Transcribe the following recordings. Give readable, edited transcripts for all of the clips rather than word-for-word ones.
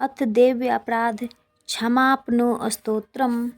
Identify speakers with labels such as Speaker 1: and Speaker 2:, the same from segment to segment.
Speaker 1: अथ देव्य अपराध क्षमापनो स्तोत्रम।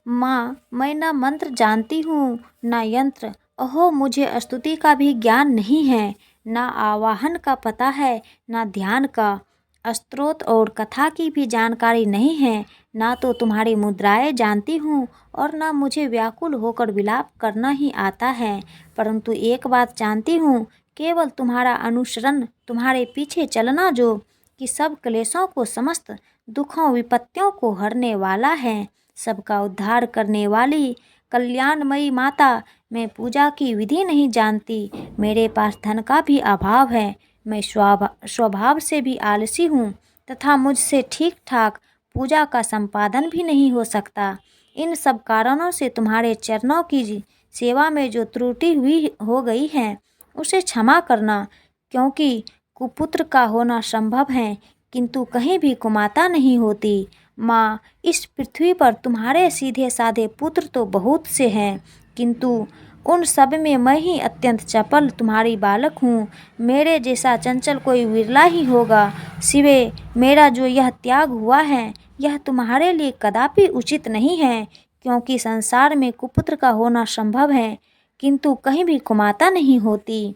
Speaker 1: माँ, मैं न मंत्र जानती हूँ न यंत्र। अहो, मुझे स्तुति का भी ज्ञान नहीं है, न आवाहन का पता है न ध्यान का। स्तोत्र और कथा की भी जानकारी नहीं है, ना तो तुम्हारी मुद्राएं जानती हूँ और न मुझे व्याकुल होकर विलाप करना ही आता है। परंतु एक बात जानती हूँ, केवल तुम्हारा अनुसरण, तुम्हारे पीछे चलना जो कि सब क्लेशों को, समस्त दुखों विपत्तियों को हरने वाला है, सबका उद्धार करने वाली कल्याणमयी माता। मैं पूजा की विधि नहीं जानती, मेरे पास धन का भी अभाव है, मैं स्वभाव से भी आलसी हूँ तथा मुझसे ठीक ठाक पूजा का संपादन भी नहीं हो सकता। इन सब कारणों से तुम्हारे चरणों की सेवा में जो त्रुटि हुई हो गई है उसे क्षमा करना, क्योंकि कुपुत्र का होना संभव है किंतु कहीं भी कुमाता नहीं होती। माँ, इस पृथ्वी पर तुम्हारे सीधे साधे पुत्र तो बहुत से हैं, किंतु उन सब में मैं ही अत्यंत चपल तुम्हारी बालक हूँ। मेरे जैसा चंचल कोई विरला ही होगा। सिवे मेरा जो यह त्याग हुआ है, यह तुम्हारे लिए कदापि उचित नहीं है, क्योंकि संसार में कुपुत्र का होना संभव है किंतु कहीं भी कुमाता नहीं होती।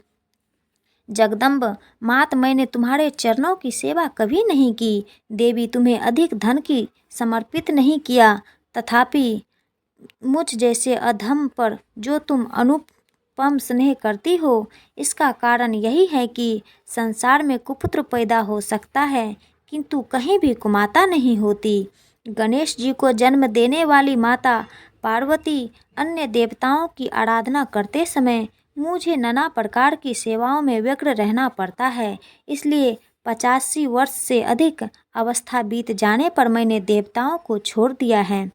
Speaker 1: जगदम्ब मात, मैंने तुम्हारे चरणों की सेवा कभी नहीं की। देवी, तुम्हें अधिक धन की समर्पित नहीं किया, तथापि मुझ जैसे अधम पर जो तुम अनुपम स्नेह करती हो, इसका कारण यही है कि संसार में कुपुत्र पैदा हो सकता है किंतु कहीं भी कुमाता नहीं होती। गणेश जी को जन्म देने वाली माता पार्वती अन्य देवताओं की आराधना करते समय मुझे नाना प्रकार की सेवाओं में व्यग्र रहना पड़ता है, इसलिए 85 वर्ष से अधिक अवस्था बीत जाने पर मैंने देवताओं को छोड़ दिया है।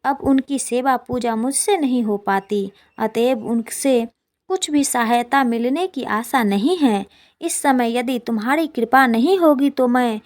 Speaker 1: अब उनकी सेवा पूजा मुझसे नहीं हो पाती, अतएव उनसे कुछ भी सहायता मिलने की आशा नहीं है। इस समय यदि तुम्हारी कृपा नहीं होगी तो मैं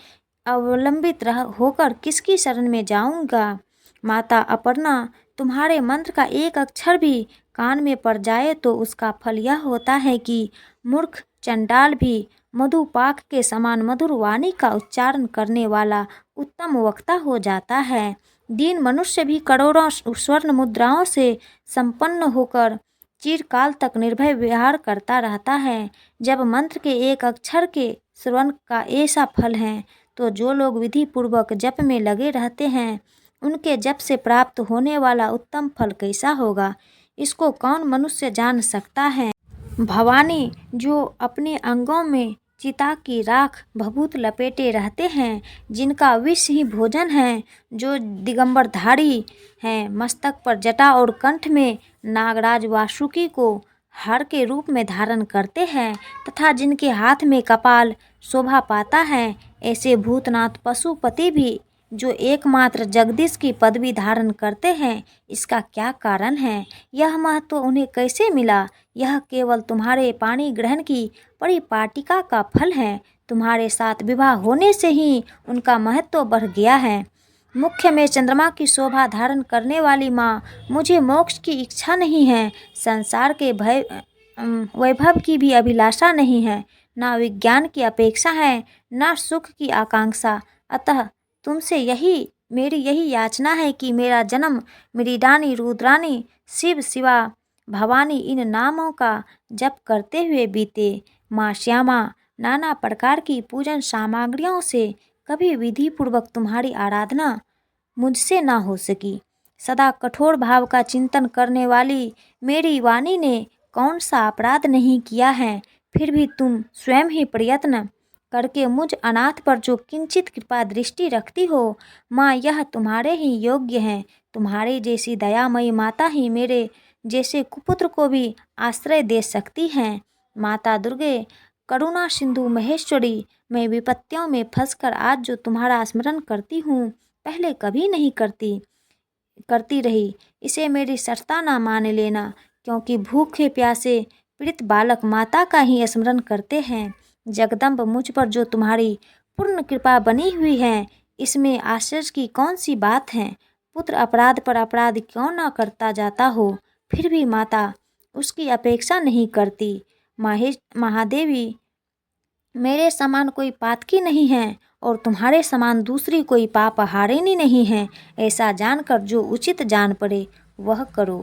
Speaker 1: अवलंबित होकर किसकी शरण में जाऊंगा। माता अपर्णा, तुम्हारे मंत्र का एक अक्षर भी कान में पड़ जाए तो उसका फल यह होता है कि मूर्ख चंडाल भी मधुपाक के समान मधुर वाणी का उच्चारण करने वाला उत्तम वक्ता हो जाता है। दीन मनुष्य भी करोड़ों स्वर्ण मुद्राओं से संपन्न होकर चिरकाल तक निर्भय विहार करता रहता है। जब मंत्र के एक अक्षर के श्रवण का ऐसा फल है, तो जो लोग विधि पूर्वक जप में लगे रहते हैं, उनके जप से प्राप्त होने वाला उत्तम फल कैसा होगा, इसको कौन मनुष्य जान सकता है। भवानी, जो अपने अंगों में चिता की राख भभूत लपेटे रहते हैं, जिनका विष ही भोजन है, जो दिगंबरधारी हैं, मस्तक पर जटा और कंठ में नागराज वासुकी को हार के रूप में धारण करते हैं तथा जिनके हाथ में कपाल शोभा पाता है, ऐसे भूतनाथ पशुपति भी जो एकमात्र जगदीश की पदवी धारण करते हैं, इसका क्या कारण है? यह महत्व उन्हें कैसे मिला? यह केवल तुम्हारे पाणी ग्रहण की परिपाटिका का फल है। तुम्हारे साथ विवाह होने से ही उनका महत्व बढ़ गया है। मुख्य में चंद्रमा की शोभा धारण करने वाली माँ, मुझे मोक्ष की इच्छा नहीं है, संसार के वैभव की भी अभिलाषा नहीं है, ना विज्ञान की अपेक्षा है, ना सुख की आकांक्षा। अतः तुमसे मेरी यही याचना है कि मेरा जन्म मृडानी, रुद्रानी, शिव, शिवा, भवानी इन नामों का जप करते हुए बीते। माँ श्यामा, नाना प्रकार की पूजन सामग्रियों से कभी विधि पूर्वक तुम्हारी आराधना मुझसे ना हो सकी। सदा कठोर भाव का चिंतन करने वाली मेरी वाणी ने कौन सा अपराध नहीं किया है, फिर भी तुम स्वयं ही प्रयत्न करके मुझ अनाथ पर जो किंचित कृपा दृष्टि रखती हो, माँ, यह तुम्हारे ही योग्य है। तुम्हारे जैसी दयामयी माता ही मेरे जैसे कुपुत्र को भी आश्रय दे सकती हैं। माता दुर्गे, करुणा सिंधु महेश्वरी, मैं विपत्तियों में फंसकर आज जो तुम्हारा स्मरण करती हूँ, पहले कभी नहीं करती रही। इसे मेरी सरता ना मान लेना, क्योंकि भूखे प्यासे पीड़ित बालक माता का ही स्मरण करते हैं। जगदम्ब, मुझ पर जो तुम्हारी पूर्ण कृपा बनी हुई है, इसमें आश्चर्य की कौन सी बात है। पुत्र अपराध पर अपराध क्यों ना करता जाता हो, फिर भी माता उसकी अपेक्षा नहीं करती। महादेवी, मेरे समान कोई पातकी नहीं है और तुम्हारे समान दूसरी कोई पापहारिणी नहीं है। ऐसा जानकर जो उचित जान पड़े वह करो।